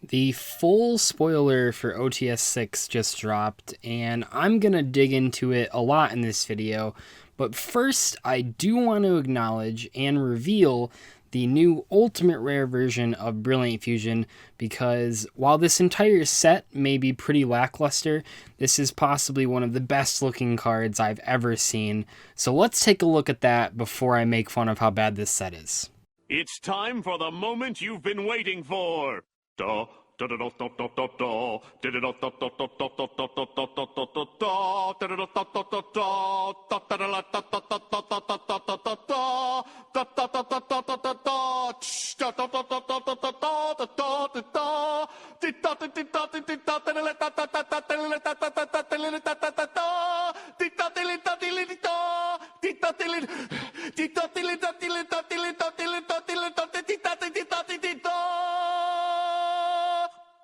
The full spoiler for OTS 6 just dropped, and I'm going to dig into it a lot in this video. But first, I do want to acknowledge and reveal the new Ultimate Rare version of Brilliant Fusion, because while this entire set may be pretty lackluster, this is possibly one of the best looking cards I've ever seen. So let's take a look at that before I make fun of how bad this set is. It's time for the moment you've been waiting for.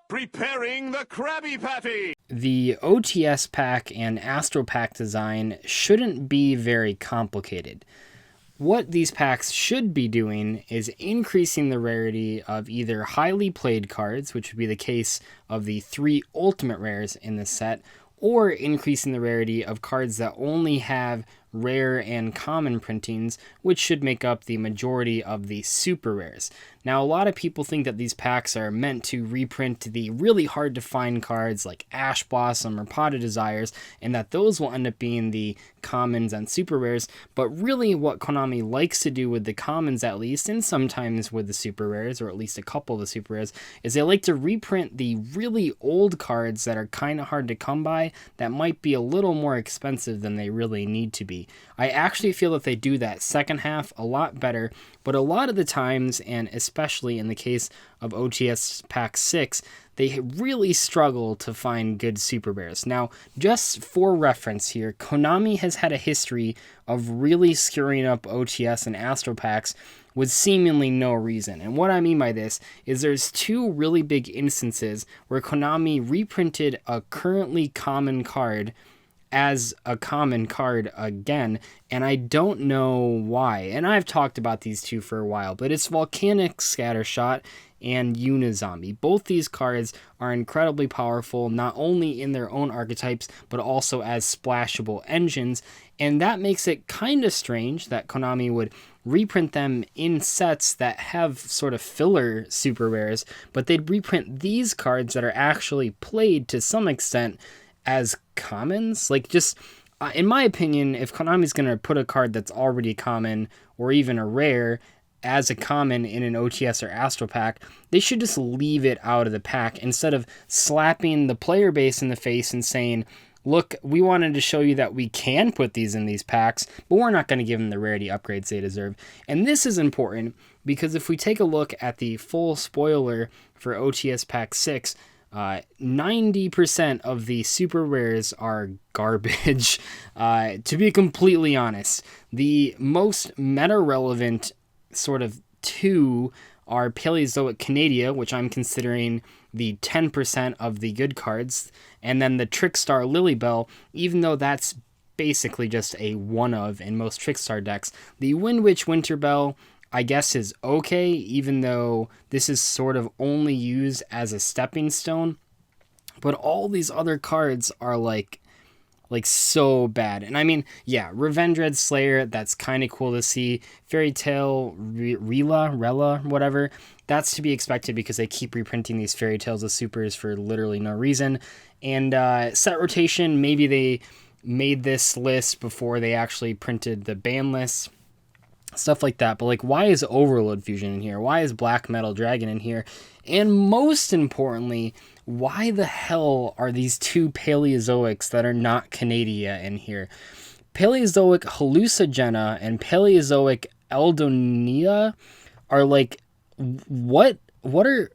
Preparing the Krabby Patty! The OTS pack and Astro Pack design shouldn't be very complicated. What these packs should be doing is increasing the rarity of either highly played cards, which would be the case of the 3 ultimate rares in this set, or increasing the rarity of cards that only have rare and common printings, which should make up the majority of the super rares. Now, a lot of people think that these packs are meant to reprint the really hard to find cards like Ash Blossom or Pot of Desires, and that those will end up being the commons and super rares. But really what Konami likes to do with the commons, at least, and sometimes with the super rares, or at least a couple of the super rares, is they like to reprint the really old cards that are kind of hard to come by, that might be a little more expensive than they really need to be. I actually feel that they do that second half a lot better, but a lot of the times, and especially in the case of OTS Pack 6, they really struggle to find good super rares. Now, just for reference here, Konami has had a history of really screwing up OTS and Astro Packs with seemingly no reason. And what I mean by this is there's 2 really big instances where Konami reprinted a currently common card as a common card again, and I don't know why. And I've talked about these 2 for a while, but it's Volcanic Scattershot and Unizombie. Both these cards are incredibly powerful, not only in their own archetypes, but also as splashable engines, and that makes it kind of strange that Konami would reprint them in sets that have sort of filler super rares, but they'd reprint these cards that are actually played to some extent as commons. Like, just in my opinion, if Konami's going to put a card that's already common or even a rare as a common in an OTS or Astro Pack, they should just leave it out of the pack instead of slapping the player base in the face and saying, look, we wanted to show you that we can put these in these packs, but we're not going to give them the rarity upgrades they deserve. And this is important because if we take a look at the full spoiler for OTS Pack 6, 90% of the super rares are garbage. To be completely honest, the most meta relevant sort of 2 are Paleozoic Canadia, which I'm considering the 10% of the good cards, and then the Trickstar Lilybell, even though that's basically just a one of in most Trickstar decks. The Windwitch Winterbell, I guess, is okay, even though this is sort of only used as a stepping stone. But all these other cards are like so bad. And I mean, yeah, Revendred Slayer, that's kind of cool to see. Fairy Tale Rella, whatever, that's to be expected because they keep reprinting these Fairy Tales of supers for literally no reason. And set rotation, maybe they made this list before they actually printed the ban list. Stuff like that. But like, why is Overload Fusion in here? Why is Black Metal Dragon in here? And most importantly, why the hell are these 2 Paleozoics that are not Canadia in here? Paleozoic Hallucigena and Paleozoic Eldonia are like, what are...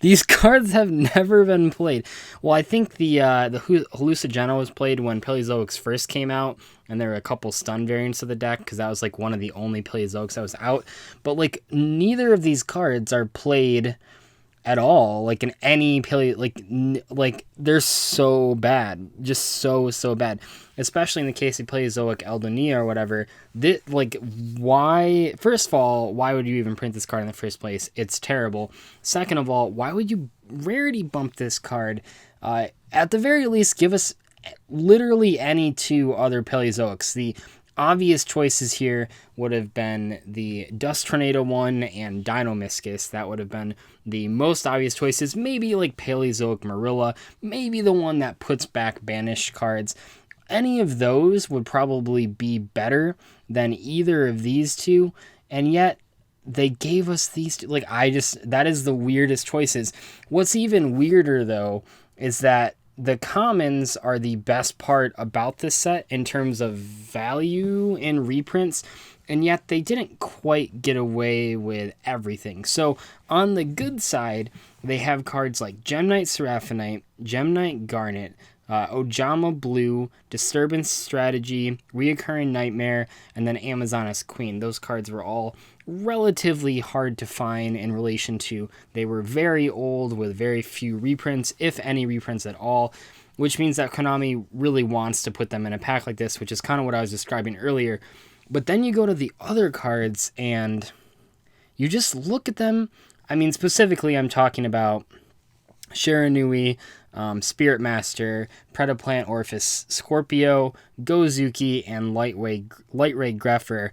These cards have never been played. Well, I think the Hallucigena was played when Paleozoics first came out, and there were a couple stun variants of the deck, because that was like one of the only Paleozoics that was out. But like, neither of these cards are played at all, like in any paleo, like they're so bad, just so bad, especially in the case of Paleozoic Eldonia or whatever. Like, why, first of all, why would you even print this card in the first place? It's terrible. Second of all, why would you rarity bump this card? At the very least, give us literally any two other Paleozoics. The obvious choices here would have been the Dust Tornado one and Dino-Miscus. That would have been the most obvious choices. Maybe like Paleozoic Marilla, maybe the one that puts back banished cards. Any of those would probably be better than either of these two, and yet they gave us these two. Like, that is the weirdest choices. What's even weirder, though, is that the commons are the best part about this set in terms of value in reprints, and yet they didn't quite get away with everything. So on the good side, they have cards like Gemknight Seraphonite, Gemknight Garnet, Ojama Blue, Disturbance Strategy, Reoccurring Nightmare, and then Amazoness Queen. Those cards were all relatively hard to find in relation to they were very old with very few reprints, if any reprints at all, which means that Konami really wants to put them in a pack like this, which is kind of what I was describing earlier. But then you go to the other cards and you just look at them. I mean, specifically, I'm talking about Shiranui, Spirit Master, Predaplant Orphis Scorpio, Gozuki, and Lightray Greffer.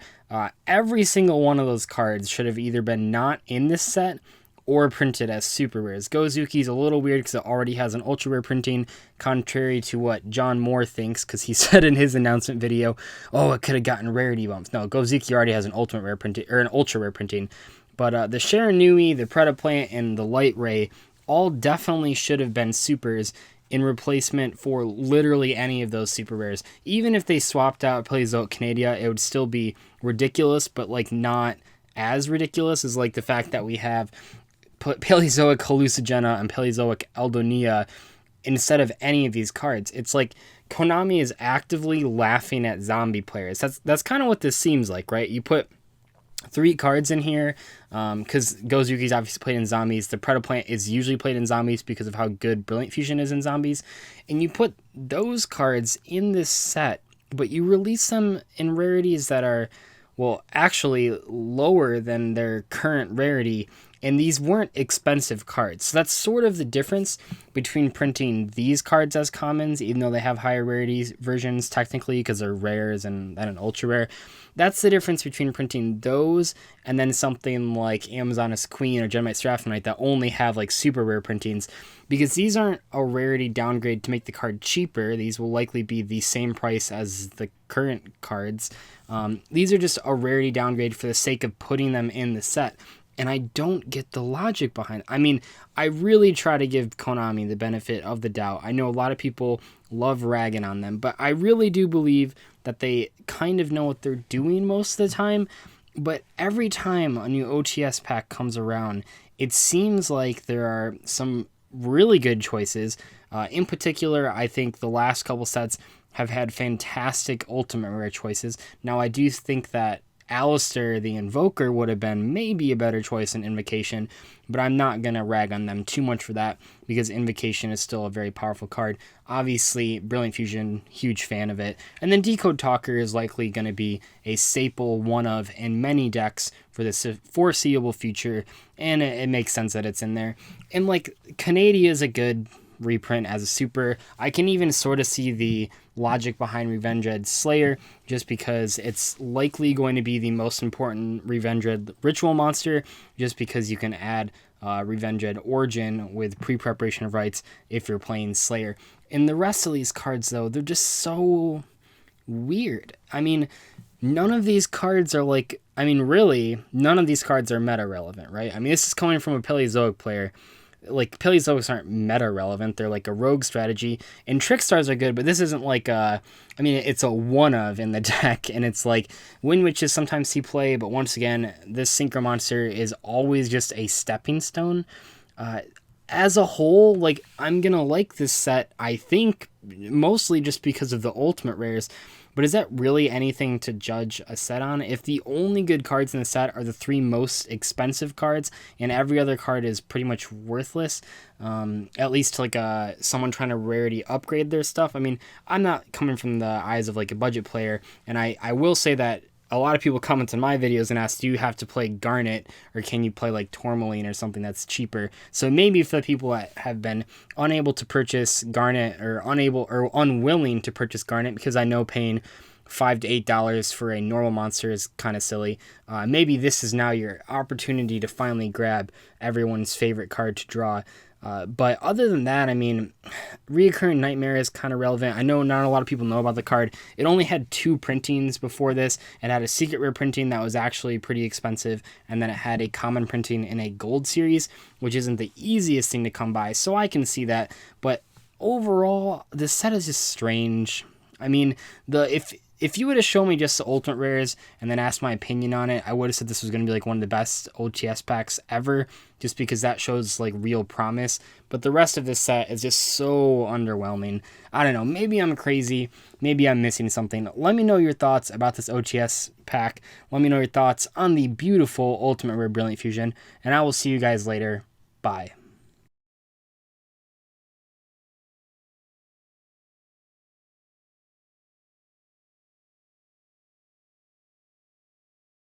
Every single one of those cards should have either been not in this set or printed as super rares. Gozuki's a little weird because it already has an ultra rare printing, contrary to what John Moore thinks, because he said in his announcement video, oh, it could have gotten rarity bumps. No, Gozuki already has an ultimate rare printing, or an ultra rare printing. But the Shiranui, the Predaplant, and the Lightray all definitely should have been supers in replacement for literally any of those super rares. Even if they swapped out Paleozoic Canadia, it would still be ridiculous, but like not as ridiculous as like the fact that we have Paleozoic Hallucigena and Paleozoic Eldonia instead of any of these cards. It's like Konami is actively laughing at zombie players. That's kind of what this seems like, right? You put 3 cards in here because Gozuki's obviously played in zombies. The Predaplant is usually played in zombies because of how good Brilliant Fusion is in zombies. And you put those cards in this set, but you release them in rarities that are, well, actually lower than their current rarity. And these weren't expensive cards. So that's sort of the difference between printing these cards as commons, even though they have higher rarities versions technically because they're rares and an ultra rare. That's the difference between printing those and then something like Amazoness Queen or Gemknight Seraphonite that only have like super rare printings, because these aren't a rarity downgrade to make the card cheaper. These will likely be the same price as the current cards. These are just a rarity downgrade for the sake of putting them in the set. And I don't get the logic behind it. I mean, I really try to give Konami the benefit of the doubt. I know a lot of people love ragging on them, but I really do believe that they kind of know what they're doing most of the time. But every time a new OTS pack comes around, it seems like there are some really good choices. In particular, I think the last couple sets have had fantastic ultimate rare choices. Now, I do think that Alistair the Invoker would have been maybe a better choice in Invocation, but I'm not going to rag on them too much for that because Invocation is still a very powerful card. Obviously, Brilliant Fusion, huge fan of it. And then Decode Talker is likely going to be a staple one of in many decks for the foreseeable future, and it makes sense that it's in there. And like, Canadia is a good reprint as a super. I can even sort of see the logic behind Revenged Slayer just because it's likely going to be the most important Revenged ritual monster, just because you can add Revenged Origin with pre-preparation of rites if you're playing Slayer. And the rest of these cards, though, they're just so weird. I mean, none of these cards are like, I mean, really, none of these cards are meta relevant, right? I mean, this is coming from a Paleozoic player. Like, Paleozoics aren't meta relevant. They're like a rogue strategy, and Trickstars are good, but this isn't like I mean, it's a one of in the deck, and it's like Wind Witches sometimes see play, but once again, this Synchro Monster is always just a stepping stone. As a whole, like, I'm gonna like this set, I think, mostly just because of the ultimate rares, but is that really anything to judge a set on? If the only good cards in the set are the 3 most expensive cards and every other card is pretty much worthless, at least like someone trying to rarity upgrade their stuff. I mean, I'm not coming from the eyes of like a budget player, and I will say that a lot of people comment on my videos and ask, do you have to play Garnet or can you play like Tourmaline or something that's cheaper? So maybe for the people that have been unable to purchase Garnet or unable or unwilling to purchase Garnet, because I know paying $5 to $8 for a normal monster is kind of silly. Maybe this is now your opportunity to finally grab everyone's favorite card to draw. But other than that, I mean, Reoccurring Nightmare is kind of relevant. I know not a lot of people know about the card. It only had 2 printings before this. It had a secret rare printing that was actually pretty expensive, and then it had a common printing in a gold series, which isn't the easiest thing to come by, so I can see that. But overall, this set is just strange. I mean, if you would have shown me just the ultimate rares and then asked my opinion on it, I would have said this was going to be like one of the best OTS packs ever, just because that shows like real promise. But the rest of this set is just so underwhelming. I don't know, maybe I'm crazy, maybe I'm missing something. Let me know your thoughts about this OTS pack. Let me know your thoughts on the beautiful Ultimate Rare Brilliant Fusion, and I will see you guys later. Bye.